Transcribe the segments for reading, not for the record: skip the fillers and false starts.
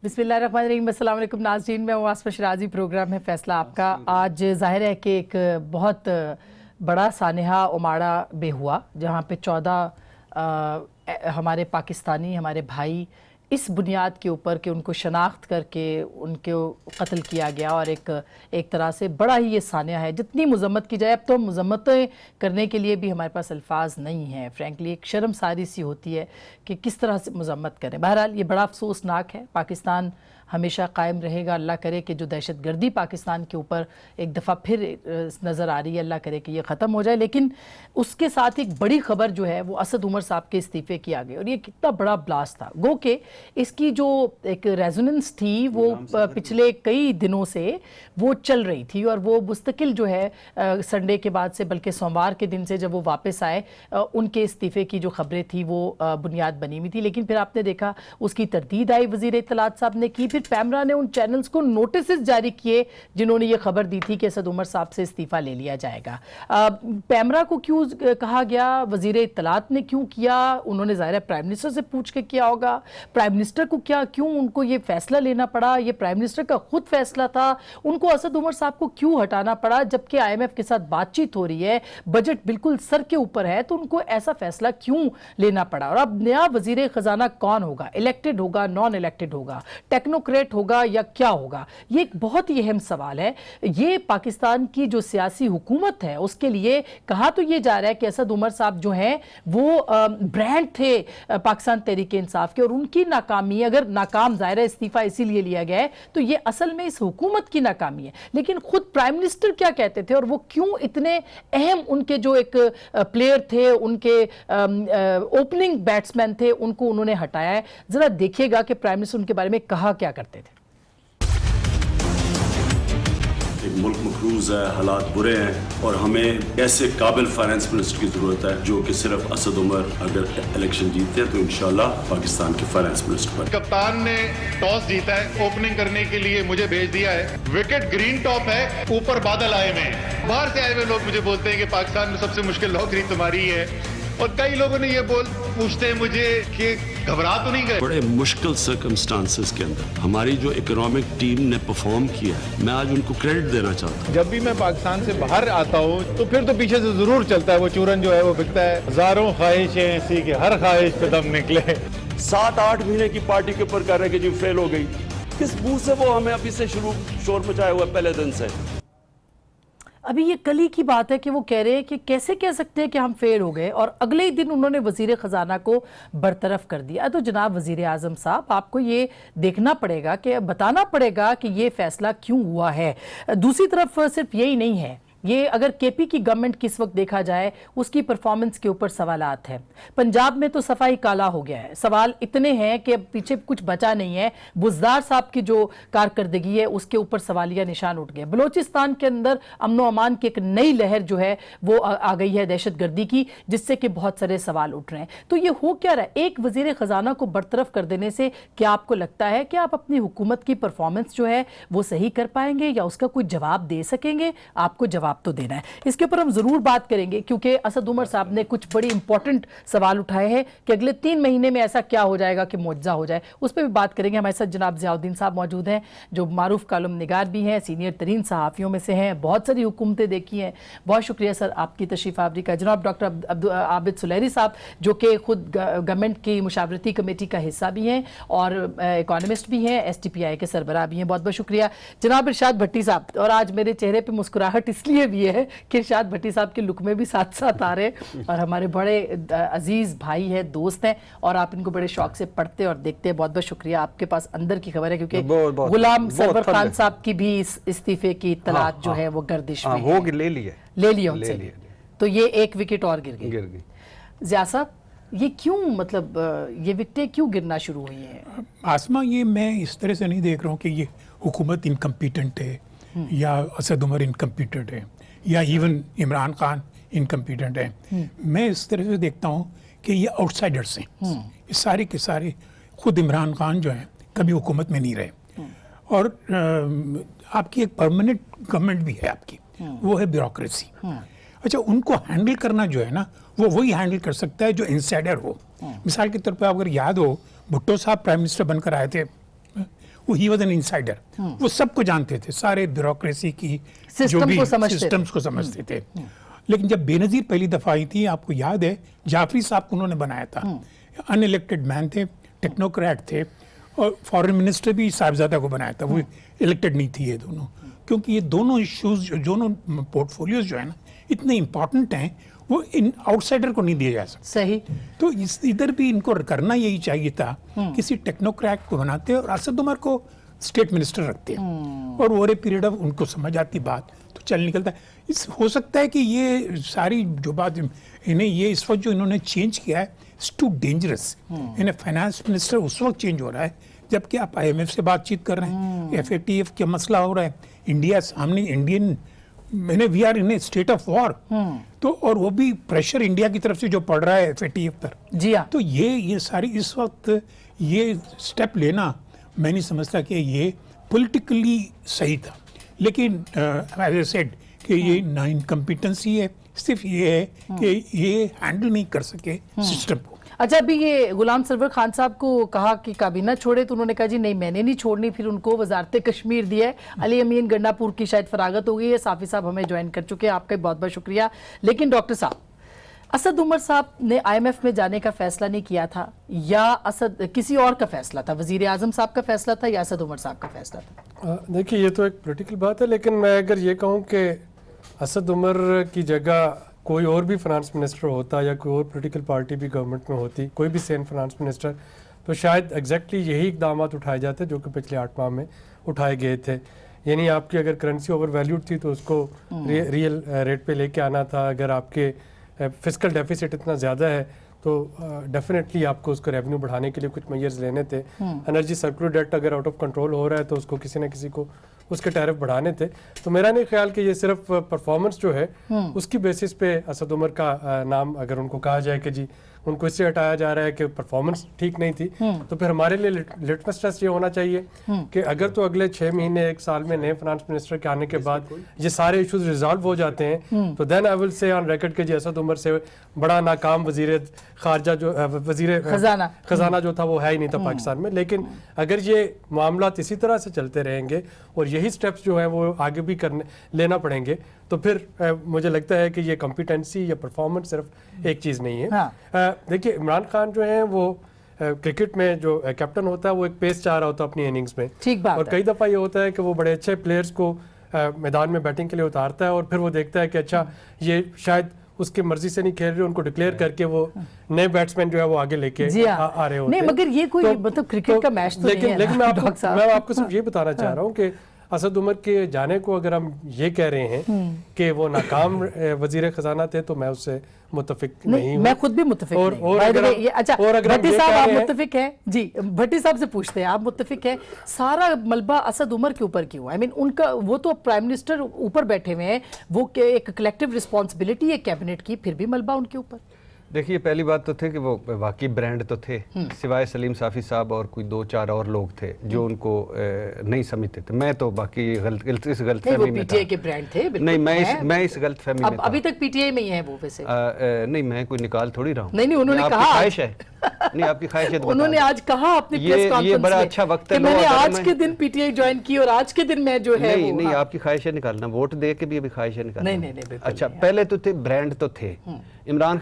बिस्मिल्लाहिर्रहमानिर्रहीम। अस्सलाम वालेकुम नाज़रीन, मैं वास्मा शिराजी, प्रोग्राम है फैसला आपका। आज ज़ाहिर है कि एक बहुत बड़ा सानहा उमाड़ा बे हुआ, जहाँ पे 14 हमारे पाकिस्तानी हमारे भाई इस बुनियाद के ऊपर कि उनको शनाख्त करके उनको कत्ल किया गया, और एक तरह से बड़ा ही ये सानिया है। जितनी मज़म्मत की जाए, अब तो मज़म्मतें करने के लिए भी हमारे पास अल्फाज नहीं हैं। फ्रैंकली एक शर्मसारी सी होती है कि किस तरह से मज़म्मत करें। बहरहाल ये बड़ा अफसोसनाक है। पाकिस्तान हमेशा कायम रहेगा। अल्लाह करे कि जो दहशत गर्दी पाकिस्तान के ऊपर एक दफ़ा फिर नज़र आ रही है, अल्लाह करे कि ये ख़त्म हो जाए। लेकिन उसके साथ एक बड़ी ख़बर जो है वो असद उमर साहब के इस्तीफ़े की आ गई, और ये कितना बड़ा ब्लास्ट था। गो के इसकी जो एक रेजोनेंस थी वो पिछले कई दिनों से वो चल रही थी, और वो मुस्तकिल जो है संडे के बाद से, बल्कि सोमवार के दिन से जब वो वापस आए, उनके इस्तीफ़े की जो ख़बरें थी वो बुनियाद बनी हुई थी। लेकिन फिर आपने देखा उसकी तरदीद आई, वज़ीर इत्तलात साहब ने की। फिर पैमरा ने उन चैनल्स को नोटिस जारी किए जिन्होंने ये खबर दी थी कि असद उमर साहब से इस्तीफ़ा ले लिया जाएगा। पैमरा को क्यों कहा गया, वज़ीर इत्तलात ने क्यों किया? उन्होंने ज़ाहिर प्राइम मिनिस्टर से पूछ के किया होगा। प्राइम मिनिस्टर को क्यों उनको ये फैसला लेना पड़ा? ये प्राइम मिनिस्टर का खुद फैसला था। उनको असद उमर साहब को क्यों हटाना पड़ा? जबकि IMF के साथ बातचीत हो रही है, बजट बिल्कुल सर के ऊपर है, तो उनको ऐसा फैसला क्यों लेना पड़ा? और अब नया वज़ीर ख़जाना कौन होगा? इलेक्टेड होगा, नॉन इलेक्टेड होगा, टेक्नोक्रेट होगा या क्या होगा? ये एक बहुत ही अहम सवाल है। ये पाकिस्तान की जो सियासी हुकूमत है उसके लिए कहा तो ये जा रहा है कि असद उमर साहब जो हैं वो ब्रांड थे पाकिस्तान तहरीक इंसाफ के, और उनकी नाकामी, अगर नाकाम ज़ाहिर इस्तीफ़ा इसीलिए लिया गया है, तो ये असल में इस हुकूमत की नाकामी है। लेकिन खुद प्राइम मिनिस्टर क्या कहते थे, और वो क्यों इतने अहम उनके जो एक प्लेयर थे, उनके ओपनिंग बैट्समैन थे, उनको उन्होंने हटाया है? ज़रा देखिएगा कि प्राइम मिनिस्टर उनके बारे में कहा क्या करते थे। मुल्क मकरूज है, हालात बुरे हैं, और हमें ऐसे काबिल फाइनेंस मिनिस्टर की जरूरत है जो कि सिर्फ असद उमर अगर इलेक्शन जीतते हैं तो इंशाल्लाह पाकिस्तान के फाइनेंस मिनिस्टर बने। कप्तान ने टॉस जीता है, ओपनिंग करने के लिए मुझे भेज दिया है। विकेट ग्रीन टॉप है, ऊपर बादल आए हुए हैं। बाहर से आए हुए लोग मुझे बोलते हैं कि पाकिस्तान में सबसे मुश्किल नौकरी तुम्हारी है, और कई लोगों ने ये पूछते हैं मुझे कि घबरा तो नहीं गए? बड़े मुश्किल सर्कमस्टांसेस के अंदर हमारी जो इकोनॉमिक टीम ने परफॉर्म किया है, मैं आज उनको क्रेडिट देना चाहता हूँ। जब भी मैं पाकिस्तान से बाहर आता हूँ तो फिर तो पीछे से जरूर चलता है वो चूरन जो है वो बिकता है। हजारों ख्वाहिशें ऐसी कि हर ख्वाहिश पे दम निकले। 7-8 महीने की पार्टी के ऊपर कह रहे कि जी फेल हो गई। किस मुंह से वो हमें अभी से शुरू शोर मचाया हुआ पहले दिन से? अभी ये कल ही की बात है कि वो कह रहे हैं कि कैसे कह सकते हैं कि हम फेल हो गए, और अगले ही दिन उन्होंने वज़ीर ख़जाना को बरतरफ कर दिया। तो जनाब वज़ीर आज़म साहब, आपको ये देखना पड़ेगा कि बताना पड़ेगा कि ये फ़ैसला क्यों हुआ है। दूसरी तरफ सिर्फ यही नहीं है, ये अगर KP की गवर्नमेंट की इस वक्त देखा जाए, उसकी परफॉर्मेंस के ऊपर सवालात हैं। पंजाब में तो सफाई काला हो गया है, सवाल इतने हैं कि अब पीछे कुछ बचा नहीं है। बुज़दार साहब की जो कारकर्दगी है उसके ऊपर सवालिया निशान उठ गए। बलोचिस्तान के अंदर अमन व अमान की एक नई लहर जो है वो आ गई है दहशत गर्दी की, जिससे कि बहुत सारे सवाल उठ रहे हैं। तो ये हो क्या रहा है? एक वज़ीर ख़जाना को बरतरफ कर देने से क्या आपको लगता है कि आप अपनी हुकूमत की परफॉर्मेंस जो है वो सही कर पाएंगे, या उसका कोई जवाब दे सकेंगे? आपको जवाब तो देना है। इसके ऊपर हम जरूर बात करेंगे, क्योंकि असद उमर साहब ने कुछ बड़ी इंपॉर्टेंट सवाल उठाए हैं कि अगले 3 महीने में ऐसा क्या हो जाएगा कि मुआवजा हो जाए। उस पर भी बात करेंगे। हमारे साथ जनाब ज़ियाउद्दीन साहब मौजूद हैं, जो मारूफ कॉलम निगार भी हैं, सीनियर तरीन सहाफ़ियों में से हैं, बहुत सारी हुकूमतें देखी हैं। बहुत शुक्रिया सर आपकी तशरीफ़ आवरी का। जनाब डॉक्टर आबिद सुलहरी साहब, जो कि खुद गवर्नमेंट की मुशावरती कमेटी का हिस्सा भी हैं और इकोनॉमिस्ट भी हैं, STPI के सरबराह भी हैं। बहुत बहुत शुक्रिया। जनाब इरशाद भट्टी साहब, और आज मेरे चेहरे पर मुस्कुराहट इसलिए भी है कि इरशाद भट्टी साहब के लुक में भी साथ साथ आ रहे, और हमारे बड़े अजीज भाई हैं, दोस्त हैं, और आप इनको बड़े शौक से पढ़ते और देखते हैं। बहुत बहुत शुक्रिया। आपके पास अंदर की खबर है, क्योंकि गुलाम सरवर खान साहब की भी इस इस्तीफे की इत्तलात जो है वो गर्दिश में है। ले लिया उनसे, तो ये एक विकेट और गिर गई। ज़िया साहब, ये क्यों, मतलब ये विकेटें क्यों गिरना शुरू हुई हैं? आसमा, ये मैं इस तरह से नहीं देख रहा हूँ कि ये हुकूमत इनकम्पिटेंट है, या असद उमर इनकम्पिटेंट है, या इवन इमरान खान इनकम्पिटेंट है। मैं इस तरह से देखता हूँ कि ये आउटसाइडर्स हैं। ये सारे के सारे, खुद इमरान खान जो हैं कभी हुकूमत में नहीं रहे, और आपकी एक परमानेंट गवर्नमेंट भी है आपकी, वो है ब्यूरोक्रेसी। अच्छा, उनको हैंडल करना जो है ना, वो वही हैंडल कर सकता है जो इनसाइडर हो। मिसाल के तौर पर अगर याद हो, भुट्टो साहब प्राइम मिनिस्टर बनकर आए थे, वो ही वॉज एन इनसाइडर, वो सबको जानते थे, सारे ब्यूरोक्रेसी की जो भी सिस्टम्स को समझते थे। लेकिन जब बेनजीर पहली दफा आई थी, आपको याद है जाफरी साहब को उन्होंने बनाया था, अनइलेक्टेड मैन थे, टेक्नोक्रेट थे, और फॉरेन मिनिस्टर भी साहिबजादा को बनाया था, वो इलेक्टेड नहीं थी ये दोनों, क्योंकि ये दोनों इश्यूज, दोनों पोर्टफोलियोज जो है ना इतने इंपॉर्टेंट हैं, वो इन आउटसाइडर को नहीं दिया जा सकता। सही। तो इधर भी इनको करना यही चाहिए था, किसी टेक्नोक्रेट को बनाते और असद उमर को स्टेट मिनिस्टर रखते हैं, और ओवर ए पीरियड ऑफ उनको समझ आती बात तो चल निकलता है। हो सकता है कि ये सारी जो बात इन्हें ये इस वक्त जो इन्होंने चेंज किया है, इट्स टू डेंजरस। इन्हें फाइनेंस मिनिस्टर उस वक्त चेंज हो रहा है जबकि आप IMF से बातचीत कर रहे हैं, FATF का मसला हो रहा है, इंडिया सामने, इंडियन मैंने we are in a state of war, तो और वो भी प्रेशर इंडिया की तरफ से जो पड़ रहा है FATF पर। जी हाँ। तो ये सारी इस वक्त ये स्टेप लेना मैं नहीं समझता कि ये पॉलिटिकली सही था, लेकिन एज आई सेड कि ये ना इनकम्पिटेंसी है, सिर्फ ये है कि ये हैंडल नहीं कर सके सिस्टम को। अच्छा, अभी ये गुलाम सरवर खान साहब को कहा कि काबीना छोड़े, तो उन्होंने कहा जी नहीं मैंने नहीं छोड़नी, फिर उनको वजारत कश्मीर दिया है। अली अमीन गंडापुर की शायद फरागत हो गई है, साफी साहब हमें ज्वाइन कर चुके हैं, आपका बहुत बहुत शुक्रिया। लेकिन डॉक्टर साहब, असद उमर साहब ने IMF में जाने का फैसला नहीं किया था, या असद किसी और का फैसला था, वजीर आजम साहब का फैसला था या असद उमर साहब का फैसला था? देखिए ये तो एक पॉलिटिकल बात है, लेकिन मैं अगर ये कहूँ कि असद उमर की जगह कोई और भी फाइनेंस मिनिस्टर होता या कोई और पॉलिटिकल पार्टी भी गवर्नमेंट में होती, कोई भी सेम फाइनेंस मिनिस्टर, तो शायद एग्जैक्टली यही इकदाम उठाए जाते जो कि पिछले 8 माह में उठाए गए थे। यानी आपकी अगर करेंसी ओवर वैल्यूड थी तो उसको रियल रेट पे लेके आना था। अगर आपके फिस्कल डेफिसिट इतना ज़्यादा है तो डेफिनेटली आपको उसको रेवेन्यू बढ़ाने के लिए कुछ मेजर्स लेने थे। एनर्जी सर्कुलर डेट अगर आउट ऑफ कंट्रोल हो रहा है तो उसको किसी न किसी को उसके टैरिफ बढ़ाने थे। तो मेरा नहीं ख्याल कि ये सिर्फ परफॉर्मेंस जो है उसकी बेसिस पे असद उमर का नाम अगर उनको कहा जाए कि जी उनको इससे हटाया जा रहा है कि परफॉर्मेंस ठीक नहीं थी, तो फिर हमारे लिए लिटमस टेस्ट ये होना चाहिए कि अगर तो अगले 6 महीने 1 साल में नए फाइनेंस मिनिस्टर के आने के बाद ये सारे इश्यूज रिजॉल्व हो जाते हैं तो then I will say on record कि जी असद उमर से बड़ा नाकाम वजीर खारजा जो वजीर खजाना जो था वो है ही नहीं था पाकिस्तान में। लेकिन अगर ये मामला इसी तरह से चलते रहेंगे और यही स्टेप्स जो हैं वो आगे भी लेना पड़ेंगे तो फिर मुझे लगता है कि ये कॉम्पिटेंसी या परफॉर्मेंस सिर्फ एक चीज़ नहीं है। देखिए इमरान खान जो है वो क्रिकेट में जो कैप्टन होता है वो एक पेस चाह रहा होता है अपनी इनिंग्स में, ठीक बात और कई दफ़ा ये होता है कि वो बड़े अच्छे प्लेयर्स को मैदान में बैटिंग के लिए उतारता है और फिर वो देखता है कि अच्छा ये शायद उसकी मर्जी से नहीं खेल रहे, उनको डिक्लेयर करके वो नए बैट्समैन जो है वो आगे लेके आ रहे होते हैं। नहीं मगर ये कोई मतलब क्रिकेट का मैच तो नहीं है। लेकिन मैं आपको सिर्फ ये बताना चाह रहा हूँ कि असद उमर के जाने को अगर हम ये कह रहे हैं कि वो नाकाम वजीर खजाना थे तो मैं उससे मुत्तफिक नहीं हूं। मैं खुद भी मुत्तफिक नहीं हूं। अच्छा भट्टी साहब आप मुत्तफिक हैं? जी भट्टी साहब से पूछते हैं, आप मुत्तफिक हैं? सारा मलबा असद उमर के ऊपर क्यों? आई मीन उनका वो तो प्राइम मिनिस्टर ऊपर बैठे हुए हैं, वो एक कलेक्टिव रिस्पॉन्सिबिलिटी है कैबिनेट की, फिर भी मलबा उनके ऊपर। देखिए पहली बात तो थे कि वो वाकई ब्रांड तो थे, सिवाय सलीम साफ़ी साहब और कोई 2-4 और लोग थे जो उनको नहीं समझते थे। मैं तो बाकी इस गलतफहमी में पीटीआई के ब्रांड थे। नहीं मैं इस गलतफहमी में अभी तक पीटीआई में ही है वो वैसे। नहीं मैं कोई निकाल थोड़ी रहा हूँ। नहीं उन्होंने कहा ख्वाहिश है नहीं आपकी ख्वाहिश है। उन्होंने आज कहा अपनी प्रेस कॉन्फ्रेंस में ये बड़ा अच्छा वक्त है, मैंने आज के दिन पीटीआई ज्वाइन की और आज के दिन मैं जो है नहीं आपकी ख्वाहिश है निकालना, वोट दे के भी अभी ख्वाहिश है निकालना। नहीं अच्छा पहले तो थे ब्रांड तो थे। इमरान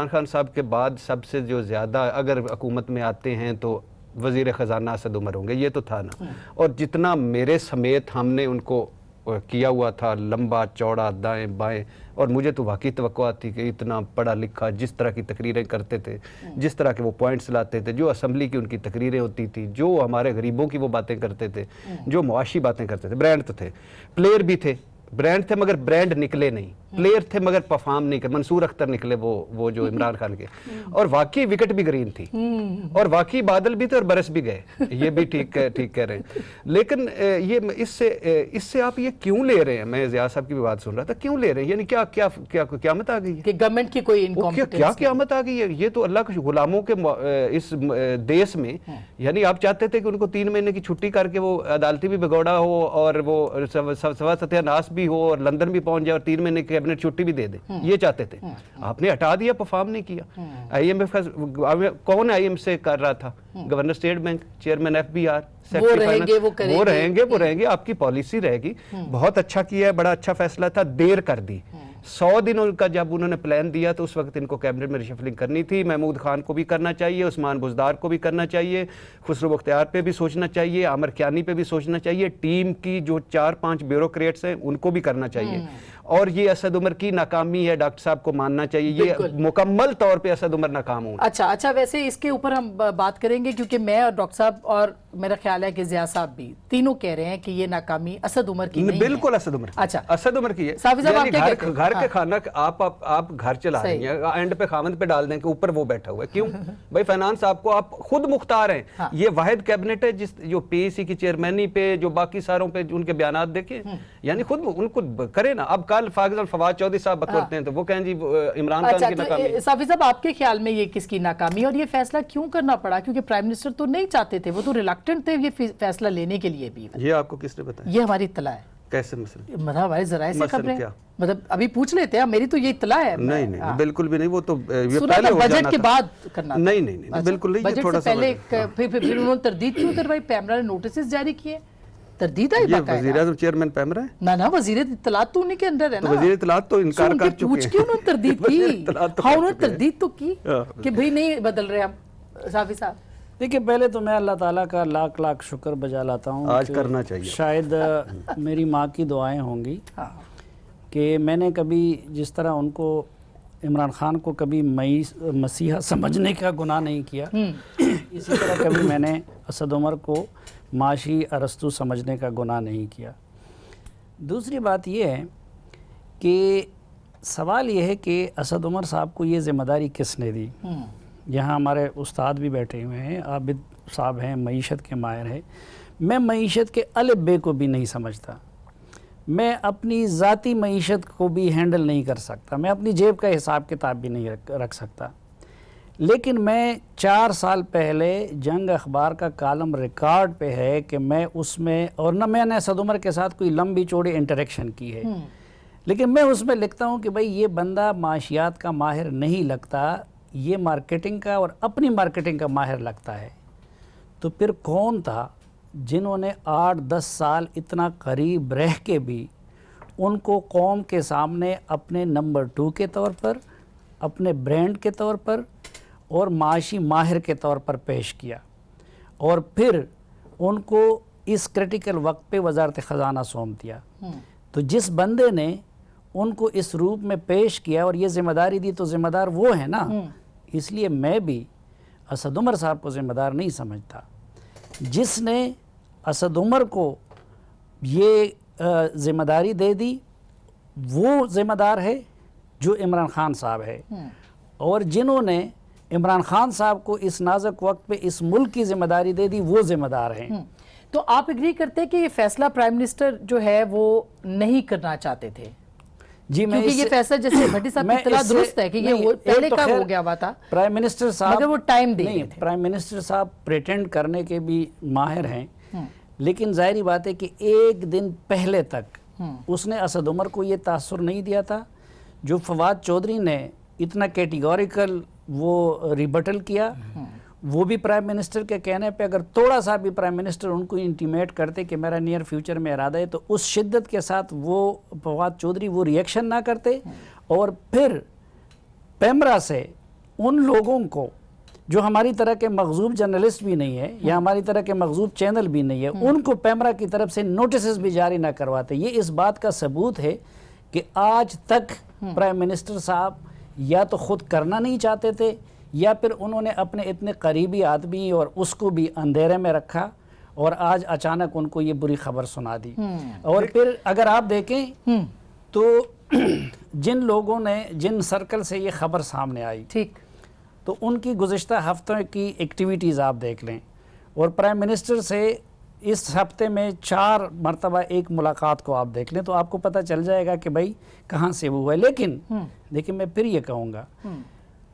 खान साहब के बाद सबसे जो ज़्यादा अगर हुकूमत में आते हैं तो वज़ीर ख़जाना असद उमर होंगे, ये तो था ना। और जितना मेरे समेत हमने उनको किया हुआ था लंबा चौड़ा दाएं बाएं, और मुझे तो वाकई तवक्को थी कि इतना पढ़ा लिखा जिस तरह की तकरीरें करते थे, जिस तरह के वो पॉइंट्स लाते थे, जो असम्बली की उनकी तकरीरें होती थी, जो हमारे गरीबों की वो बातें करते थे, जो मुआशी बातें करते थे। ब्रांड तो थे, प्लेयर भी थे, ब्रांड थे मगर ब्रांड निकले नहीं, प्लेयर थे मगर परफॉर्म नहीं कर। मंसूर अख्तर निकले वो जो इमरान खान के, और वाकई विकेट भी ग्रीन थी और वाकई बादल भी थे और बरस भी गए, ये भी ठीक कह रहे हैं। लेकिन ये इससे आप ये क्यों ले रहे हैं? मैं ज़िया साहब की भी बात सुन रहा था, क्यों ले रहे हैं? यानी क्या क्या क्या क़यामत आ गई है कि गवर्नमेंट की कोई इनकॉम्पिटेंस? क्या क़यामत आ गई है? ये तो अल्लाह के गुलामों के इस देश में, यानी आप चाहते थे कि उनको 3 महीने की छुट्टी करके वो अदालती भी भगौड़ा हो और वो सवा सत्यानाश भी हो और लंदन भी पहुंच जाए और 3 महीने के कैबिनेट छुट्टी भी दे दे, ये चाहते थे। आपने हटा दिया, परफॉर्म नहीं किया। IMF का कौन IMF से कर रहा था? Governor state bank, chairman FBR, वो रहेंगे, वो रहेंगे, आपकी पॉलिसी रहेगी। बहुत अच्छा किया है, बड़ा अच्छा फैसला था, देर कर दी। 100 दिन उनका जब उन्होंने प्लान दिया तो उस वक्त इनको कैबिनेट में रिशफलिंग करनी थी। महमूद खान को भी करना चाहिए, उस्मान बुज़दार को भी करना चाहिए, खुसरो बख्तियार पे भी सोचना चाहिए, आमिर कियानी पे भी सोचना चाहिए, टीम की जो 4-5 ब्यूरोक्रेट्स हैं उनको भी करना चाहिए। और ये असद उमर की नाकामी है, डॉक्टर साहब को मानना चाहिए, ये मुकम्मल तौर पे असद उमर नाकाम हुए। अच्छा, वैसे इसके ऊपर हम बात करेंगे, क्योंकि मैं और डॉक्टर साहब और मेरा ख्याल है कि ज़िया साहब भी तीनों कह रहे हैं कि ये नाकामी असद उमर की नहीं बिल्कुल है। असद उमर की। अच्छा, असद उमर की है। साफी साहब, आप क्या कहते हैं? घर के खाना आप घर चला रही हैं, एंड पे खामद पे डाल दें कि ऊपर वो बैठा हुआ है, क्यों? भाई फाइनेंस आपको, आप खुद मुख्तार हैं। ये वाहिद कैबिनेट है जिस जो PAC की चेयरमैनी पे, जो बाकी सारों पे उनके बयानात देखे, यानी खुद उनको करे ना। अब कल फवाद चौधरी साहब बतौरते हैं तो वो कहें जी इमरान खान की नाकामी। साफी साहब, आपके ख्याल में ये किसकी नाकामी, और ये फैसला क्यों करना पड़ा? क्योंकि प्राइम मिनिस्टर तो नहीं चाहते थे, वो तो रिलक्टेंट थे ये फैसला लेने के लिए भी। ये आपको किसने बताया? ये हमारी इत्तला है। कैसे मसला? मतलब हमारे जराए से मसला खबरें, क्या? मतलब अभी पूछ लेते हैं, मेरी तो ये इत्तला है। नहीं, बिल्कुल भी नहीं, वो तो ये सुना पहले था हो बजट जाना के था। बाद करना था। नहीं, अच्छा, बिल्कुल नहीं, ये बजट थोड़ा से सा पहले फिर उन्होंने तरदीद क्यों करवाई? पैमरा ने नोटिस जारी किए, तरदीद आई ये बाकायदा। वज़ीर-ए-आज़म चेयरमैन पैमरा है ना वज़ीर इत्तलात तो उन्हीं के अंदर है तो ना। वज़ीर इत्तलात तो इनकार कर चुके पूछ के उन्होंने तरदीद की। हाँ, उन्होंने तरदीद तो की कि भाई नहीं बदल रहे हम। साफी साहब, देखिए, पहले तो मैं अल्लाह ताला का लाख लाख शुक्र बजा लाता हूँ। आज करना चाहिए। शायद मेरी माँ की दुआएं होंगी कि मैंने कभी जिस तरह उनको, इमरान खान को कभी मसीहा समझने का गुनाह नहीं किया, इसी तरह कभी मैंने असद उमर को माशी अरस्तु समझने का गुनाह नहीं किया। दूसरी बात यह है कि सवाल यह है कि असद उमर साहब को ये ज़िम्मेदारी किसने दी? यहाँ हमारे उस्ताद भी बैठे हुए हैं, आबिद साहब हैं, मईशत के माहिर हैं। मैं मईशत के अलिफ बे को भी नहीं समझता, मैं अपनी ज़ाती मईशत को भी हैंडल नहीं कर सकता, मैं अपनी जेब का हिसाब किताब भी नहीं रख सकता। लेकिन मैं 4 साल पहले जंग अखबार का कॉलम रिकॉर्ड पे है कि मैं उसमें, और न मैंने असद उमर के साथ कोई लंबी चौड़ी इंटरेक्शन की है, लेकिन मैं उसमें लिखता हूँ कि भाई ये बंदा माशियात का माहिर नहीं लगता, ये मार्केटिंग का और अपनी मार्केटिंग का माहिर लगता है। तो फिर कौन था जिन्होंने 8-10 साल इतना करीब रह के भी उनको कौम के सामने अपने नंबर 2 के तौर पर, अपने ब्रांड के तौर पर और माशी माहिर के तौर पर पेश किया, और फिर उनको इस क्रिटिकल वक्त पे वजारत ख़जाना सौंप दिया। तो जिस बंदे ने उनको इस रूप में पेश किया और ये ज़िम्मेदारी दी, तो ज़िम्मेदार वो है ना। इसलिए मैं भी असद उमर साहब को ज़िम्मेदार नहीं समझता। जिसने असद उमर को ये ज़िम्मेदारी दे दी वो ज़िम्मेदार है जो इमरान खान साहब है, और जिन्होंने इमरान खान साहब को इस नाजुक वक्त पे इस मुल्क की ज़िम्मेदारी दे दी वो ज़िम्मेदार हैं। तो आप एग्री करते हैं कि ये फैसला प्राइम मिनिस्टर जो है वो नहीं करना चाहते थे? जी, मैं क्योंकि ये फैसला जैसे भट्टी साहब की इत्तला दुरुस्त है कि ये वो पहले का हो गया हुआ था, प्राइम मिनिस्टर साहब, मगर वो टाइम दे नहीं, रहे थे। प्राइम मिनिस्टर साहब प्रिटेंड करने के भी माहिर हैं, लेकिन जाहिर बात है कि एक दिन पहले तक उसने असद उमर को ये तासुर नहीं दिया था। जो फवाद चौधरी ने इतना कैटेगोरिकल वो रिबटल किया, वो भी प्राइम मिनिस्टर के कहने पे अगर थोड़ा सा भी प्राइम मिनिस्टर उनको इंटीमेट करते कि मेरा नियर फ्यूचर में इरादा है, तो उस शिद्दत के साथ वो फवाद चौधरी वो रिएक्शन ना करते, और फिर पैमरा से उन लोगों को जो हमारी तरह के मखजूब जर्नलिस्ट भी नहीं है या हमारी तरह के मखजूब चैनल भी नहीं है, उनको पैमरा की तरफ से नोटिस भी जारी ना करवाते। ये इस बात का सबूत है कि आज तक प्राइम मिनिस्टर साहब या तो खुद करना नहीं चाहते थे, या फिर उन्होंने अपने इतने करीबी आदमी और उसको भी अंधेरे में रखा, और आज अचानक उनको ये बुरी खबर सुना दी। और फिर अगर आप देखें तो जिन लोगों ने, जिन सर्कल से ये खबर सामने आई, ठीक, तो उनकी गुज़िश्ता हफ्तों की एक्टिविटीज़ आप देख लें, और प्राइम मिनिस्टर से इस हफ्ते में 4 मरतबा एक मुलाकात को आप देख लें, तो आपको पता चल जाएगा कि भाई कहाँ से वो हुआ है। लेकिन देखिए, मैं फिर ये कहूँगा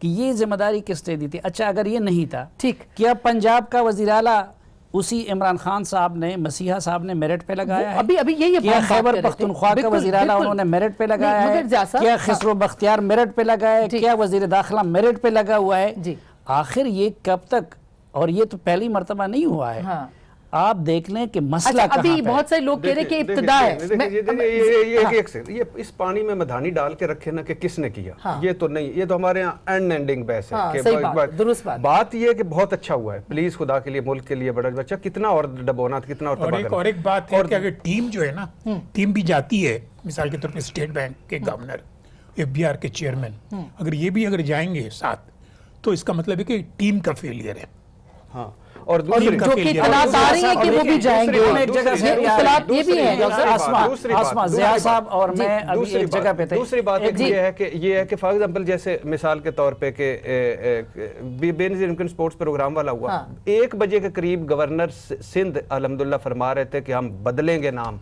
कि ये जिम्मेदारी किसने दी थी? अच्छा, अगर ये नहीं था, ठीक, क्या पंजाब का वज़ीर आला उसी इमरान खान साहब ने, मसीहा साहब ने मेरिट पे लगाया है। अभी यही क्या बात कर खैबर रहे थे। पख्तूनख्वा का बिल्कुल, वज़ीर आला बिल्कुल। उन्होंने मेरिट पे लगाया नहीं, है? मगर जासा- क्या खिसरो बख्तियार मेरिट पे लगा है? ठीक। क्या वज़ीर दाखिला मेरिट पे लगा हुआ है? जी। आखिर ये कब तक, और ये तो पहली मर्तबा नहीं हुआ है। हाँ। आप देख लें कि मसला अच्छा, कहाँ अभी पे है। बहुत सारे लोग कह रहे हैं कि इब्तिदा है। ये इस पानी में मधानी डाल के रखे ना कि किसने किया, हाँ। ये तो नहीं, ये तो हमारे यहाँ एंडिंग बहस है। हाँ, कि सही बात, दुरुस्त बात। ये है कि बहुत अच्छा हुआ है, प्लीज खुदा के लिए, मुल्क के लिए बड़ा बच्चा, कितना और डबोना, कितना और तबाह करना। और एक बात है कि अगर टीम जो है ना, टीम भी जाती है, मिसाल के तौर पे स्टेट बैंक के गवर्नर, एफबीआर के चेयरमैन, अगर ये भी अगर जाएंगे साथ, तो इसका मतलब है कि टीम का फेलियर है। हाँ, और और दूसरी जो कि इत्तलात आ रही है कि वो भी जाएंगे। हम एक जगह से इत्तलात ये भी है डॉक्टर आसमा ज़िया साहब और मैं अभी एक जगह पे थे। दूसरी बात ये है कि फॉर एग्जांपल जैसे मिसाल के तौर पे कि बेनज़ीर इनकम स्पोर्ट्स प्रोग्राम वाला हुआ, 1 बजे के करीब गवर्नर सिंध अल्हम्दुलिल्लाह फरमा रहे थे कि हम बदलेंगे नाम।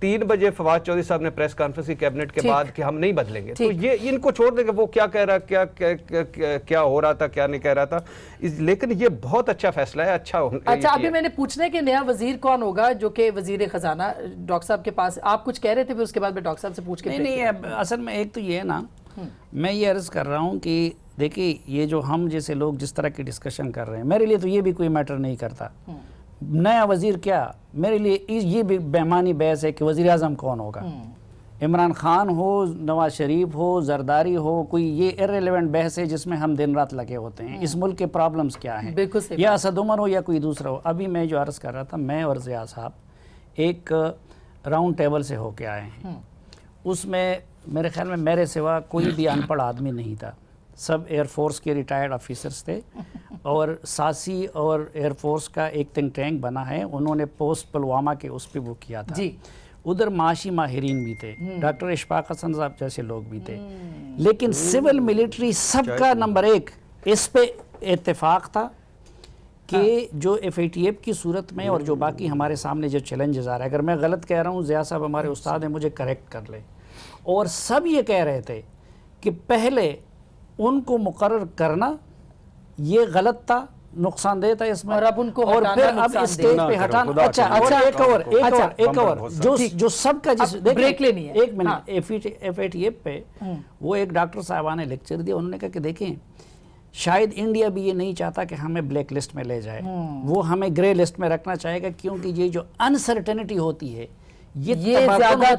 3 बजे फवाद चौधरी साहब ने प्रेस कॉन्फ्रेंस की कैबिनेट के बाद कि हम नहीं बदलेंगे। तो ये इनको छोड़ देंगे, वो क्या कह रहा, क्या हो रहा था, क्या नहीं कह रहा था। लेकिन ये बहुत अच्छा फैसला है, अच्छा अभी मैंने पूछना है कि नया वजीर कौन होगा, जो कि वजीर खजाना डॉक्टर साहब के पास, आप कुछ कह रहे थे, फिर उसके बाद मैं डॉक्टर साहब से पूछ के नहीं, असल में एक तो ये है ना, मैं ये अर्ज कर रहा हूँ कि देखिए, ये जो हम जैसे लोग जिस तरह की डिस्कशन कर रहे हैं, मेरे लिए तो ये भी कोई मैटर नहीं करता। नया वजीर क्या, मेरे लिए ये भी बेमानी बहस है कि वजीर आज़म कौन होगा। इमरान खान हो, नवाज शरीफ हो, जरदारी हो, कोई ये इर्रेलेवेंट बहस है जिसमें हम दिन रात लगे होते हैं। इस मुल्क के प्रॉब्लम्स क्या हैं, बिल्कुल सही, या असद उमर हो या कोई दूसरा हो। अभी मैं जो अर्ज़ कर रहा था, मैं और ज़िया साहब एक राउंड टेबल से होके आए हैं। उसमें मेरे ख्याल में मेरे सिवा कोई भी अनपढ़ आदमी नहीं था, सब एयरफोर्स के रिटायर्ड ऑफिसर्स थे। और सासी और एयरफोर्स का एक थिंक टैंक बना है, उन्होंने पोस्ट पुलवामा के उस पर वो किया था जी। उधर माशी माहिरीन भी थे, डॉक्टर इशफाक हसन साहब जैसे लोग भी थे। लेकिन सिविल मिलिट्री सबका नंबर 1 इस पे इत्तेफाक था कि जो FATF की सूरत में और जो बाकी हमारे सामने जो चैलेंजेस आ रहे हैं, अगर मैं गलत कह रहा हूँ, ज़िया साहब हमारे उस्ताद हैं, मुझे करेक्ट कर ले। और सब ये कह रहे थे कि पहले उनको मुकर्रर करना ये गलत था, नुकसानदेह था इसमें, और अब उनको और फिर अब स्टेज पे हटाना। अच्छा, एक और जो सबका जिस ब्रेक लेनी है, एक मिनट। FATF पे वो एक डॉक्टर साहबा ने लेक्चर दिया, उन्होंने कहा कि देखें, शायद इंडिया भी ये नहीं चाहता कि हमें ब्लैक लिस्ट में ले जाए, वो हमें ग्रे लिस्ट में रखना चाहेगा, क्योंकि ये जो अनसर्टेनिटी होती है, ये ज्यादा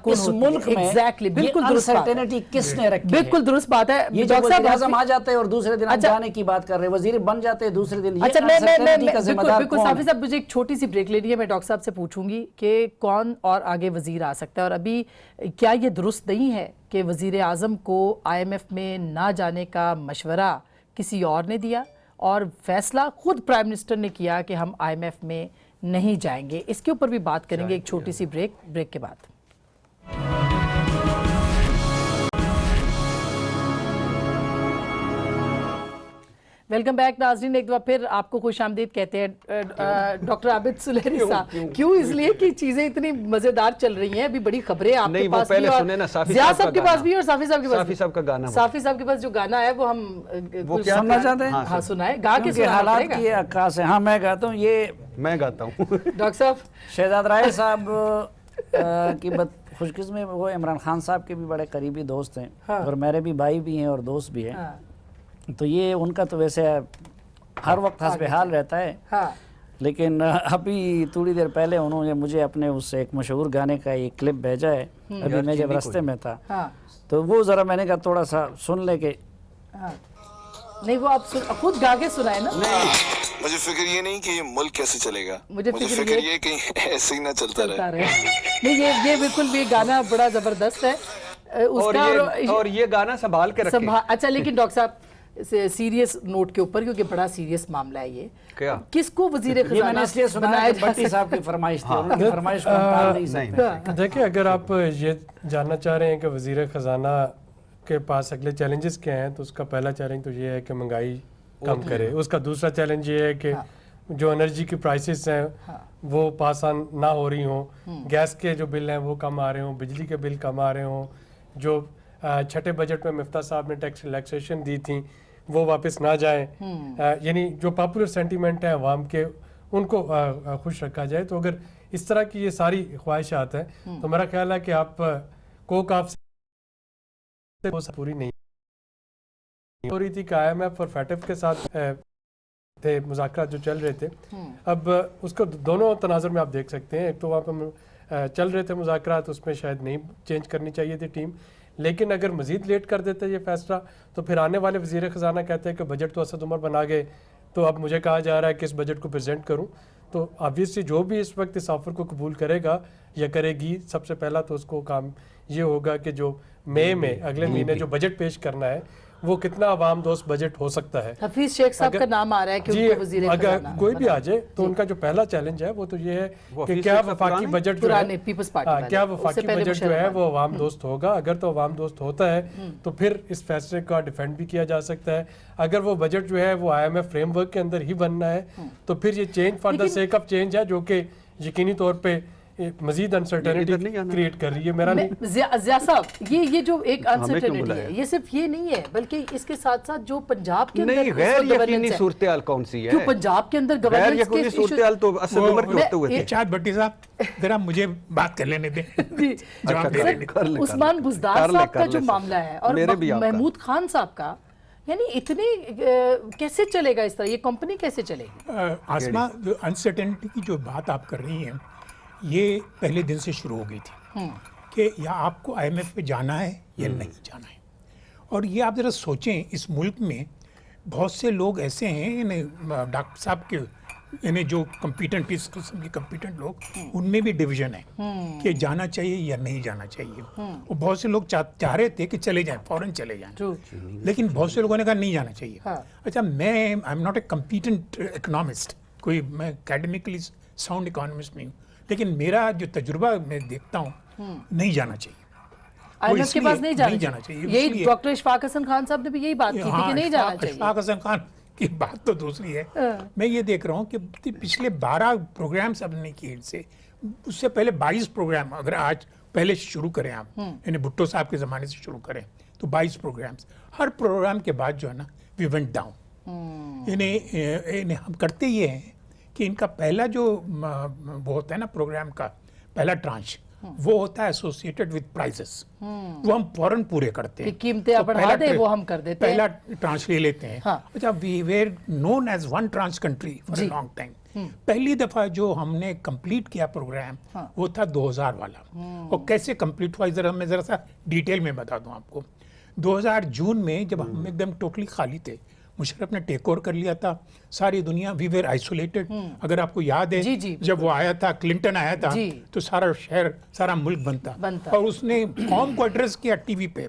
इस मुल्क में एग्जैक्टली, बिल्कुल अनसर्टेनिटी किसने रखी है? बिल्कुल दुरुस्त बात है। ये जो वज़ीर आज़म आ जाते हैं और दूसरे दिन आप जाने की बात कर रहे हैं, वजीर बन जाते हैं दूसरे दिन। अच्छा, मैं बिल्कुल साफी साहब, मुझे एक छोटी सी ब्रेक लेनी है। मैं डॉक्टर साहब से पूछूंगी कि कौन और आगे वजीर आ सकता है, और अभी क्या ये दुरुस्त नहीं है कि वजीर आज़म को IMF में ना जाने का मशवरा किसी और ने दिया और फैसला खुद प्राइम मिनिस्टर ने किया कि हम IMF में नहीं जाएंगे। इसके ऊपर भी बात करेंगे एक छोटी सी ब्रेक के बाद। वेलकम बैक नाज़रीन, एक बार फिर आपको खुश आमदीद कहते हैं डॉक्टर आबिद सुलेरी साहब। क्यों? इसलिए कि चीजें इतनी मजेदार चल रही हैं, अभी बड़ी खबरें आपके पास भी और ज़िया साहब के पास भी और साफी साहब के पास भी। साफी साहब के पास जो गाना है वो हम सुनना चाहते हैं। हाँ, सुनाए, गा के हालात की अक्कास है। हाँ, मैं गाता हूँ, ये मैं गाता हूँ। डॉक्टर साहब, शहजाद राय साहब की खुशकिस्मत, वो इमरान खान साहब के भी बड़े करीबी दोस्त हैं और मेरे भी भाई भी हैं और दोस्त भी हैं। तो ये उनका तो वैसे हर वक्त हस्बेहाल रहता है, लेकिन अभी थोड़ी देर पहले उन्होंने मुझे अपने उससे एक मशहूर गाने का एक क्लिप भेजा है। अभी मैं जब रास्ते में था तो वो ज़रा मैंने कहा थोड़ा सा सुन ले के। नहीं, वो आप खुद गा के सुनाए ना। मुझे फिक्र ये नहीं कि ये मुल्क कैसे चलेगा, मुझे फिक्र ये कहीं ऐसे ही ना चलता रहे। नहीं, ये बिल्कुल भी गाना बड़ा जबरदस्त है उसका, और ये गाना संभाल के रखें। अच्छा, लेकिन डॉक्टर साहब सीरियस नोट के ऊपर, क्योंकि बड़ा सीरियस मामला है ये, क्या किसको वजीर खजाना इसलिए सुनाया भट्टी साहब की फरमाइश थी, उनकी फरमाइश को हम टाल नहीं सकते। देखिए, अगर आप ये जानना चाह रहे हैं कि वजीर खजाना के पास अगले चैलेंजेस क्या हैं, तो उसका पहला चैलेंज तो ये है कि महंगाई कम करे। उसका दूसरा चैलेंज ये है कि जो एनर्जी की प्राइसेस हैं वो पास ऑन ना हो रही हों, गैस के जो बिल हैं वो कम आ रहे हों, बिजली के बिल कम आ रहे हों, जो छठे बजट में मिफ्ता साहब ने टैक्स रिलैक्सेशन दी थी वो वापस ना जाएं, यानी जो पॉपुलर सेंटीमेंट है अवाम के ان کو خوش رکھا جائے. تو اگر اس طرح کی یہ ساری خواہشات ہیں تو میرا خیال ہے کہ آپ کوک آف سے پوری نہیں ہو رہی تھی کہ آئی ایم ایف اور فیٹف کے ساتھ تھے مذاکرات جو چل رہے تھے. اب اس کو دونوں تناظر میں آپ دیکھ سکتے ہیں. ایک تو وہاں پہ چل رہے تھے مذاکرات, اس میں شاید نہیں چینج کرنی چاہیے تھی ٹیم, لیکن اگر مزید لیٹ کر دیتے یہ فیصلہ تو پھر آنے والے وزیر خزانہ کہتے ہیں کہ بجٹ تو اسد عمر بنا گئے, تو اب مجھے کہا جا رہا ہے کہ اس بجٹ کو پریزنٹ کروں. تو آبویسلی جو بھی اس وقت اس آفر کو قبول کرے گا یا کرے گی, سب سے پہلا تو اس کو کام یہ ہوگا کہ جو مئی میں اگلے مہینے جو بجٹ پیش کرنا ہے وہ کتنا عوام دوست بجٹ ہو سکتا ہے. حفیظ شیخ صاحب کا نام آ رہا ہے کہ ان کو وزیر اگر خزانہ کوئی بھی آ جائے تو ان کا جو پہلا چیلنج ہے وہ تو یہ ہے کہ کیا وفاقی بجٹ جو ہے, پیپلز پارٹی کیا وفاقی بجٹ جو ہے وہ عوام دوست ہوگا. اگر تو عوام دوست ہوتا ہے تو پھر اس فیصلے کا ڈیفینڈ بھی کیا جا سکتا ہے. اگر وہ بجٹ جو ہے وہ I M F framework کے اندر ہی بننا ہے تو پھر یہ change for the sake of change ہے, جو کہ یقینی طور پہ مزید انسرٹینٹی کریٹ کر رہی ہے. میرا ضیاء صاحب یہ جو ایک انسرٹینٹی ہے یہ صرف یہ نہیں ہے بلکہ اس کے ساتھ ساتھ جو پنجاب کے اندر نہیں غیر یقینی صورتحال کون سی ہے, جو پنجاب کے اندر غیر گورننس یقینی صورتحال تو اسد عمر کے ہوتے ہوئے تھے. ارشاد بھٹی صاحب ذرا مجھے بات کر لینے دیں. عثمان بزدار صاحب کا جو معاملہ ہے اور محمود خان صاحب کا, یعنی اتنے کیسے چلے گا اس طرح, یہ کمپنی کیسے چلے گی؟ آسما جو انسرٹینٹی کی جو بات آپ کر رہی ہیں یہ پہلے دن سے شروع ہو گئی تھی کہ یا آپ کو آئی ایم ایف پہ جانا ہے یا نہیں جانا ہے. اور یہ آپ ذرا سوچیں, اس ملک میں بہت سے لوگ ایسے ہیں, ڈاکٹر صاحب کے یعنی جو کمپیٹنٹ اس قسم کے کمپیٹنٹ لوگ, ان میں بھی ڈویژن ہے کہ جانا چاہیے یا نہیں جانا چاہیے. اور بہت سے لوگ چاہ رہے تھے کہ چلے جائیں, فوراً چلے جائیں, لیکن بہت سے لوگوں نے کہا نہیں جانا چاہیے. اچھا میں I am not a competent economist, کوئی میں اکیڈمیکلی ساؤنڈ اکانومسٹ نہیں ہوں, لیکن میرا جو تجربہ میں دیکھتا ہوں نہیں جانا چاہیے. آئی ایم ایف کے پاس نہیں جانا چاہیے. یہی ڈاکٹر اشفاق حسن خان صاحب نے بھی یہی بات کی تھی کہ نہیں جانا چاہیے. اشفاق حسن خان کی بات تو دوسری ہے. میں یہ دیکھ رہا ہوں کہ پچھلے 12 پروگرامز اب نے کیے ان سے, اس سے پہلے 22 پروگرام اگر آج پہلے شروع کریں آپ, یعنی بھٹو صاحب کے زمانے سے شروع کریں تو 22 پروگرامز. ہر پروگرام کے بعد جو ہے نا وی وینٹ ڈاؤن. یعنی ہم کرتے یہ ہیں کہ ان کا پہلا جو وہ ہوتا ہے نا پروگرام کا پہلا ٹرانچ, وہ ہوتا ہے ایسوسیٹڈ ود پرائزز, وہ ہم فوراً پورے کرتے ہیں, قیمتیں بڑھا دیں وہ ہم کر دیتے ہیں, پہلا ٹرانچ لے لیتے ہیں. اچھا we were known as one trench country for a long time. پہلی دفعہ جو ہم نے کمپلیٹ کیا پروگرام وہ تھا 2000 والا. اور کیسے کمپلیٹ ہوا میں ذرا سا ڈیٹیل میں بتا دوں آپ کو. 2000 جون میں جب ہم ایک دم ٹوٹلی خالی تھے, مشرف نے ٹیک اوور کر لیا تھا ساری دنیا, وی ویئر آئسولیٹڈ. اگر آپ کو یاد ہے جب وہ آیا تھا, کلنٹن آیا تھا تو سارا شہر سارا ملک بنتا, اور اس نے قوم کو ایڈریس کیا ٹی وی پہ,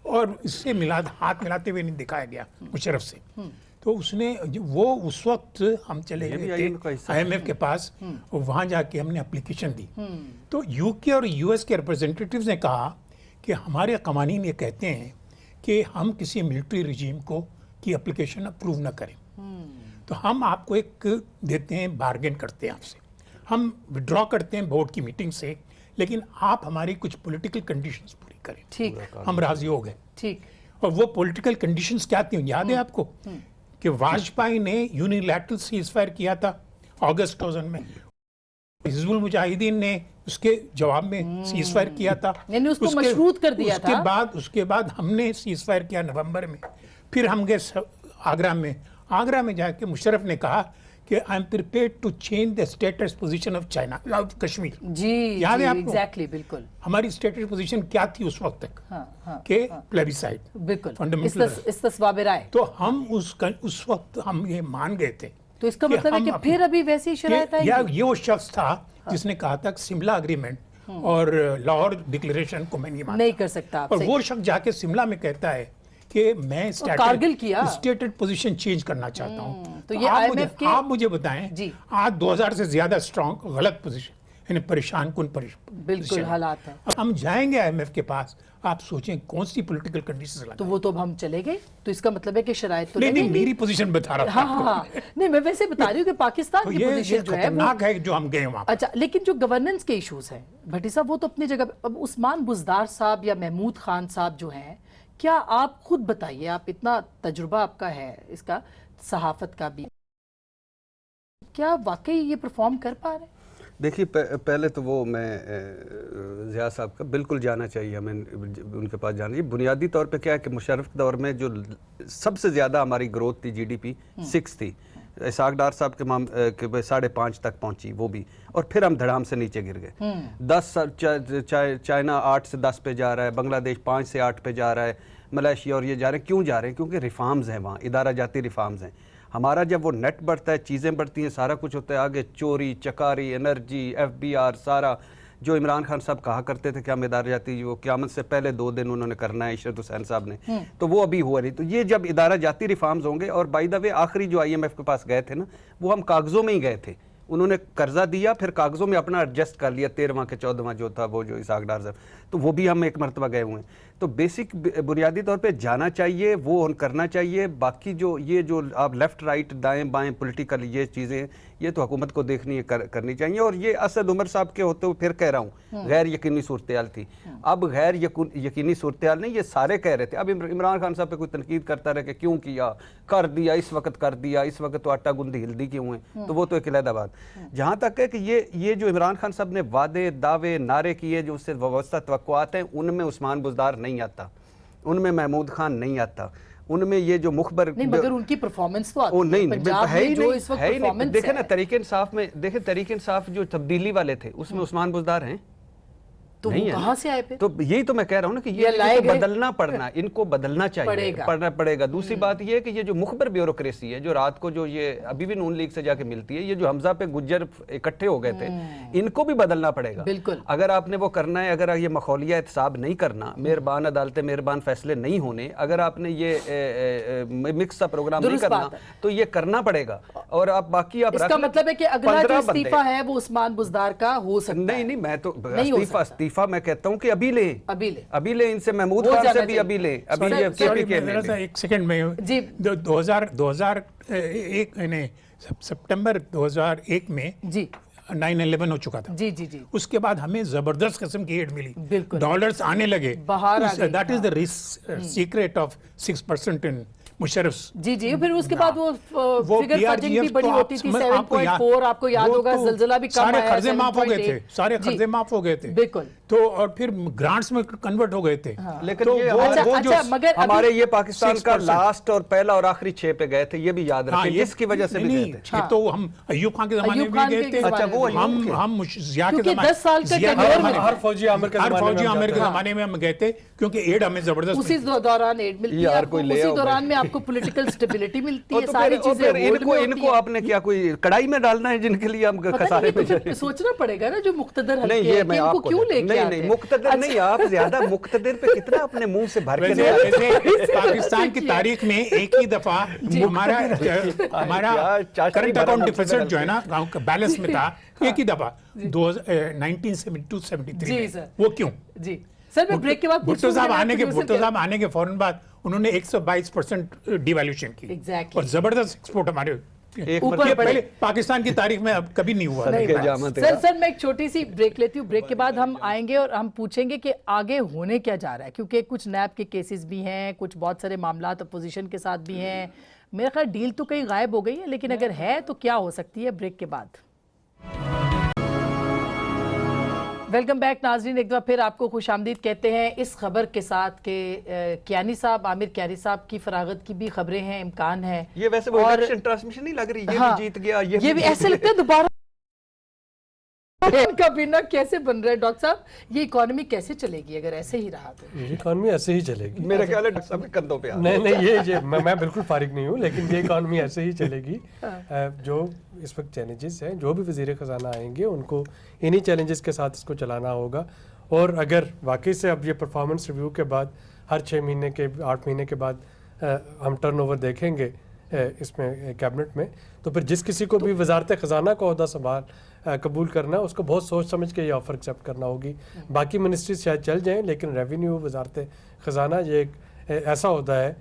اور اس سے ہاتھ ملاتے ہوئے نہیں دکھایا گیا مشرف سے. تو اس نے وہ اس وقت ہم چلے گئے تھے آئی ایم ایف کے پاس, اور وہاں جا کے ہم نے اپلیکیشن دی. تو یو کے اور یو ایس کے ریپرزینٹیٹیوز نے کہا کہ ہمارے قوانین یہ کہتے ہیں کہ ہم کسی ملٹری رجیم کی اپلیکیشن اپروو نہ کریں, تو ہم آپ کو ایک دیتے ہیں, بارگین کرتے ہیں آپ سے, ہم وڈرا کرتے ہیں بورڈ کی میٹنگ سے, لیکن آپ ہماری کچھ پولیٹیکل کنڈیشنز پوری کریں. ٹھیک, ہم راضی ہو گئے. ٹھیک. اور وہ پولیٹیکل کنڈیشنز کیا تھیں یاد ہے آپ کو, کہ واجپئی نے یونیلیٹرل سیز فائر کیا تھا اگست 2000 میں, حزب المجاہدین نے اس کے جواب میں سیز فائر کیا تھا, یعنی اس کو مشروط کر دیا تھا. اس کے بعد ہم نے سیز فائر کیا نومبر میں. پھر ہم گئے آگرہ میں جا کے مشرف نے کہا کہ I am prepared to change the status position of China, Kashmir. جی یاد ہے آپ کو ایگزیکٹلی, بالکل. ہماری اسٹیٹس پوزیشن کیا تھی اس وقت تک, کہ پلیبیسائٹ, بالکل, استصواب رائے. تو ہم اس وقت ہم یہ مان گئے تھے. تو اس کا مطلب ہے کہ پھر ابھی ویسی شرائط آئی. یہ وہ شخص تھا جس نے کہا تھا کہ سملہ اگریمنٹ اور لاہور ڈکلیریشن کو میں نہیں کر سکتا. اور وہ شخص جا کے سملہ میں کہتا ہے کہ میں اسٹیٹڈ پوزیشن چینج کرنا چاہتا ہوں. تو یہ آئی ایم ایف کے, آپ مجھے بتائیں, آج 2000 سے زیادہ اسٹرانگ غلط پوزیشن, یعنی پریشان کن بالکل حالات ہیں. ہم جائیں گے آئی ایم ایف کے پاس, آپ سوچیں کون سی پولیٹیکل کنڈیشنز لگائیں. تو وہ تو اب ہم چلے گئے, تو اس کا مطلب ہے کہ شرائط تو نہیں, میری پوزیشن بتا رہا ہوں. ہاں, نہیں میں ویسے بتا رہی ہوں کہ پاکستان کی پوزیشن جو ہے خطرناک ہے جو ہم گئے وہاں. اچھا, لیکن جو گورننس کے ایشوز ہیں بھٹی صاحب وہ تو اپنی جگہ. اب عثمان بزدار صاحب یا محمود خان صاحب جو ہیں, کیا آپ خود بتائیے, آپ اتنا تجربہ آپ کا ہے اس کا, صحافت کا بھی, क्या वाकई ये परफॉर्म कर पा रहे हैं? देखिए पहले तो वो मैं ज़िया साहब का बिल्कुल जाना चाहिए, हमें उनके पास जाना चाहिए। बुनियादी तौर पे क्या है कि मुशर्रफ के दौर में जो सबसे ज़्यादा हमारी ग्रोथ थी जीडीपी 6 थी, इसहाक डार साहब के 5.5 तक पहुंची वो भी, और फिर हम धड़ाम से नीचे गिर गए। 10 चाइना 8 से 10 पे जा रहा है, बांग्लादेश 5 से 8 पे जा रहा है, मलेशिया और ये जा रहे हैं। क्यों जा रहे हैं? क्योंकि रिफॉर्म्स हैं वहाँ, इदारा जाती रिफॉर्म्स हैं। हमारा जब वो नेट बढ़ता है, चीज़ें बढ़ती हैं, सारा कुछ होता है, आगे चोरी चकारी, एनर्जी, FBR, सारा जो इमरान खान साहब कहा करते थे कि हम इदारा जाती, वो क़यामत से पहले 2 दिन उन्होंने करना है इशरत हुसैन साहब ने, तो वो अभी हुआ नहीं। तो ये जब इदारा जाती रिफॉर्म्स होंगे, और बाय द वे आखिरी जो IMF के पास गए थे ना, वो हम कागज़ों में ही गए थे, उन्होंने कर्जा दिया, फिर कागज़ों में अपना एडजस्ट कर लिया, 13वां के 14वां जो था वो जो इसहाक डार साहब, तो वो भी हम एक मरतबा गए हुए हैं। तो बेसिक बुनियादी तौर पे जाना चाहिए, वो करना चाहिए। बाकी जो ये जो आप लेफ़्ट राइट दाएं बाएं पॉलिटिकल ये चीज़ें, ये तो हुकूमत को देखनी है, करनी चाहिए। और ये असद उमर साहब के होते हुए फिर कह रहा हूँ, गैर यकीनी सूरत थी। अब गैर यकीनी सूरत नहीं, ये सारे कह रहे थे। अब इमरान खान साहब पे कोई तनकीद करता रहे कि क्यों किया, कर दिया, इस वक्त कर दिया, इस वक्त तो आटा गुंदी हिल्दी क्यों है, तो वो तो एक अलग बात। जहाँ तक है कि ये जो इमरान खान साहब ने वादे दावे नारे किए, जो उससे वाबस्ता तवक्कुआत हैं, उनमें उस्मान बुज़दार नहीं आता, उनमें महमूद खान नहीं आता, उनमें ये जो मुखबर नहीं, मगर उनकी परफॉर्मेंस तो आती नहीं, है पंजाब में जो इस वक्त है ही नहीं। परफॉर्मेंस देखे ना तरीके इंसाफ में, देखे तरीके इंसाफ जो तब्दीली वाले थे, उसमें उस्मान बुज़दार हैं, तो वो कहाँ से आए फिर? तो यही तो मैं कह रहा हूँ ना कि ये बदलना पड़ना, इनको बदलना चाहिए, पढ़ना पड़ेगा। दूसरी बात ये है कि ये जो मुखबर ब्यूरोक्रेसी है, जो रात को जो ये अभी भी नून लीग से जाके मिलती है, ये जो हमजा पे गुज्जर इकट्ठे हो गए थे, इनको भी बदलना पड़ेगा। बिल्कुल, अगर आपने वो करना है, अगर ये मखौलिया एहतसाब नहीं करना, मेहरबान अदालतें मेहरबान फैसले नहीं होने, अगर आपने ये मिक्स सा प्रोग्राम नहीं करना, तो ये करना पड़ेगा। और आप बाकी आप इसका मतलब है कि अगला जो इस्तीफा है वो उस्मान बुज़दार का हो सकता है। नहीं, मैं तो इस्तीफा मैं कहता हूँ कि अभी ले इनसे, महमूद खान से भी अभी ले, अभी ये KPK में। एक सेकंड में जी, 2001 सितंबर 2001 में जी 9/11 हो चुका था। जी जी जी। उसके बाद हमें जबरदस्त किस्म की एड मिली, बिल्कुल, डॉलर्स आने लगे बाहर। That is the secret of 6% इन मुशर्रफ। जी जी। फिर उसके बाद वो फिगर फजिंग भी बड़ी होती थी, 7.4, आपको याद होगा, ज़लज़ला भी कम आया, सारे कर्जे माफ हो गए थे, सारे कर्जे माफ हो गए थे, बिल्कुल। तो और फिर ग्रांट्स में कन्वर्ट हो गए थे। लेकिन ये मगर हमारे ये पाकिस्तान का लास्ट और पहला और आखिरी 6 पे गए थे, ये भी याद रखें, इसकी वजह से भी गए थे। तो हम अय्यूब खान के जमाने में भी गए थे। अच्छा, वो हम ज़िया के जमाने, 10 साल का हर फौजी आमिर के जमाने में हम गए थे, क्योंकि एड हमें जबरदस्त, उसी दौरान एड मिलती है, उसी दौरान में आपको पॉलिटिकल स्टेबिलिटी मिलती है, सारी चीजें। इनको आपने क्या कोई कढ़ाई में डालना है जिनके लिए हम खसारे में जाए? सोचना पड़ेगा ना, जो मुख्तदर हल्के नहीं, ये मैं इनको आपको क्यों लेके आते हैं? नहीं, मुख्तदर नहीं, आप ज्यादा मुख्तदर पे कितना अपने मुंह से भर के पाकिस्तान की तारीख में एक ही दफा हमारा करंट अकाउंट डिफिसिट जो है ना बैलेंस में था, एक ही दफा 1972-73 में। वो क्यों? जी सर, मैं ब्रेक के बाद भुट्टो साहब आने के फौरन बाद उन्होंने 122% डिवैल्यूएशन की, और जबरदस्त एक्सपोर्ट हमारे ऊपर पहले पाकिस्तान की तारीख में अब कभी नहीं हुआ। सर मैं एक छोटी सी ब्रेक लेती हूँ, ब्रेक के बाद हम आएंगे और हम पूछेंगे कि आगे होने क्या जा रहा है, क्योंकि कुछ नैब के केसेस भी हैं, कुछ बहुत सारे मामलात अपोजिशन के साथ भी हैं। मेरा ख्याल डील तो कहीं गायब हो गई है, लेकिन अगर है तो क्या हो सकती है, ब्रेक के बाद। वेलकम बैक नाजरीन, एक बार फिर आपको खुशामदीद कहते हैं इस खबर के साथ कि कियानी साहब, आमिर कियानी साहब की फरागत की भी खबरें हैं, इम्कान है। ये वैसे वो इलेक्शन ट्रांसमिशन नहीं लग रही, ये भी जीत गया, ये भी ऐसे लगता है दोबारा इनका बिना कैसे बन रहा है। डॉक्टर साहब, ये इकोनॉमी कैसे चलेगी अगर ऐसे ही रहा तो? ये इकोनॉमी ऐसे ही चलेगी, मेरा ख्याल है डॉक्टर साहब के कंधों पे। नहीं, ये मैं बिल्कुल फारिग नहीं हूँ, लेकिन ये इकोनॉमी ऐसे ही चलेगी। जो इस वक्त चैलेंजेस हैं, जो भी वज़ीर ख़जाना आएंगे उनको इन्हीं चैलेंजेस के साथ इसको चलाना होगा। और अगर वाकई से अब ये परफॉर्मेंस रिव्यू के बाद हर 6 महीने के 8 महीने के बाद हम टर्नओवर देखेंगे इसमें कैबिनेट में, तो फिर जिस किसी को भी वजारत ख़जाना का ओहदा संभाल कबूल करना है, उसको बहुत सोच समझ के ये ऑफ़र एक्सेप्ट करना होगी। बाकी मिनिस्ट्री शायद चल जाएँ, लेकिन रेवेन्यू वजारत ख़जाना ये एक ऐसा ओहदा है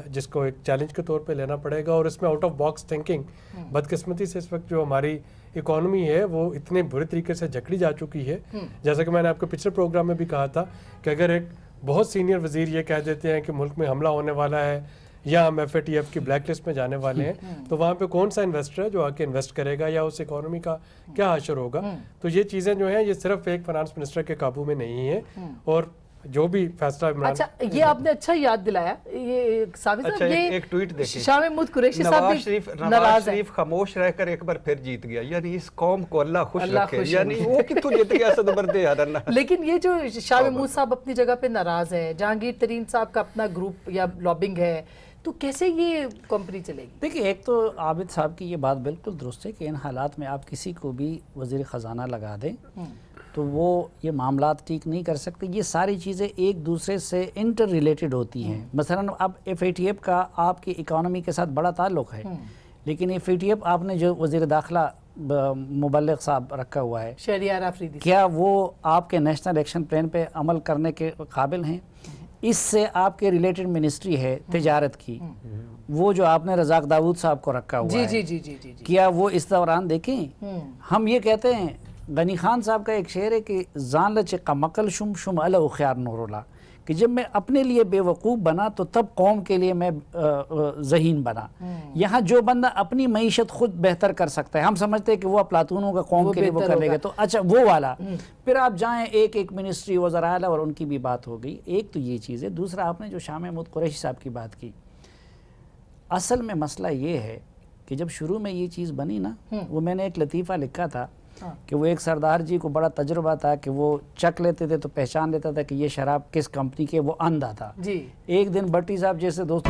जिसको एक चैलेंज के तौर पे लेना पड़ेगा। और इसमें आउट ऑफ बॉक्स थिंकिंग, बदकिस्मती से इस वक्त जो हमारी इकॉनमी है वो इतने बुरे तरीके से जकड़ी जा चुकी है। जैसा कि मैंने आपको पिछले प्रोग्राम में भी कहा था कि अगर एक बहुत सीनियर वज़ीर ये कह देते हैं कि मुल्क में हमला होने वाला है یا ہم FATF کی بلیک لسٹ میں جانے والے ہیں تو وہاں پہ کون سا انویسٹر ہے جو آ کے انویسٹ کرے گا یا اس اکانومی کا کیا حشر ہوگا. تو یہ چیزیں جو ہیں یہ صرف ایک فائنانس منسٹر کے قابو میں نہیں ہیں. اور جو بھی فیصلہ عمران اچھا یہ آپ نے اچھا یاد دلایا. یہ ثابت صاحب اچھا یہ ایک ٹویٹ دیکھیں. شاہ محمود قریشی صاحب نواز بھی نواز ناراض ہیں. شریف خاموش رہ کر ایک بار پھر جیت گیا. یعنی اس قوم کو اللہ خوش اللہ رکھے. خوش یعنی رکھے. وہ کتوں جیت گیا اسد عمر دے یار اللہ. لیکن یہ جو شاہ محمود صاحب اپنی جگہ پہ ناراض ہیں, جہانگیر ترین صاحب کا اپنا گروپ یا لابنگ ہے, تو کیسے یہ کمپنی چلے گی؟ دیکھیں ایک تو عابد صاحب کی یہ بات بالکل درست ہے کہ ان حالات میں آپ کسی کو بھی وزیر خزانہ لگا دیں تو وہ یہ معاملات ٹھیک نہیں کر سکتے. یہ ساری چیزیں ایک دوسرے سے انٹر ریلیٹڈ ہوتی ہیں. مثلا اب FATF کا آپ کی اکانومی کے ساتھ بڑا تعلق ہے, لیکن FATF آپ نے جو وزیر داخلہ مبلغ صاحب رکھا ہوا ہے, شہریار آفریدی, کیا وہ آپ کے نیشنل ایکشن پلان پہ عمل کرنے کے قابل ہیں؟ اس سے آپ کے ریلیٹڈ منسٹری ہے تجارت کی, وہ جو آپ نے رزاق داود صاحب کو رکھا ہوا ہے, جی جی جی جی, کیا وہ اس دوران دیکھیں ہم یہ کہتے ہیں, غنی خان صاحب کا ایک شعر ہے کہ زان لچ مقل شم شم الو خیار نورولا, کہ جب میں اپنے لیے بے وقوف بنا تو تب قوم کے لیے میں ذہین بنا. یہاں جو بندہ اپنی معیشت خود بہتر کر سکتا ہے, ہم سمجھتے ہیں کہ وہ اپلاتونوں کا قوم کے لیے وہ کر لے گا, تو اچھا وہ والا پھر آپ جائیں ایک ایک منسٹری وزراء اعلیٰ اور ان کی بھی بات ہو گئی. ایک تو یہ چیز ہے. دوسرا آپ نے جو شاہ محمود قریشی صاحب کی بات کی, اصل میں مسئلہ یہ ہے کہ جب شروع میں یہ چیز بنی نا, وہ میں نے ایک لطیفہ لکھا تھا کہ وہ ایک سردار جی کو بڑا تجربہ تھا کہ وہ چک لیتے تھے تو پہچان لیتا تھا کہ یہ شراب کس کمپنی کے, وہ اندھا تھا. جی ایک دن بٹی صاحب جیسے دوست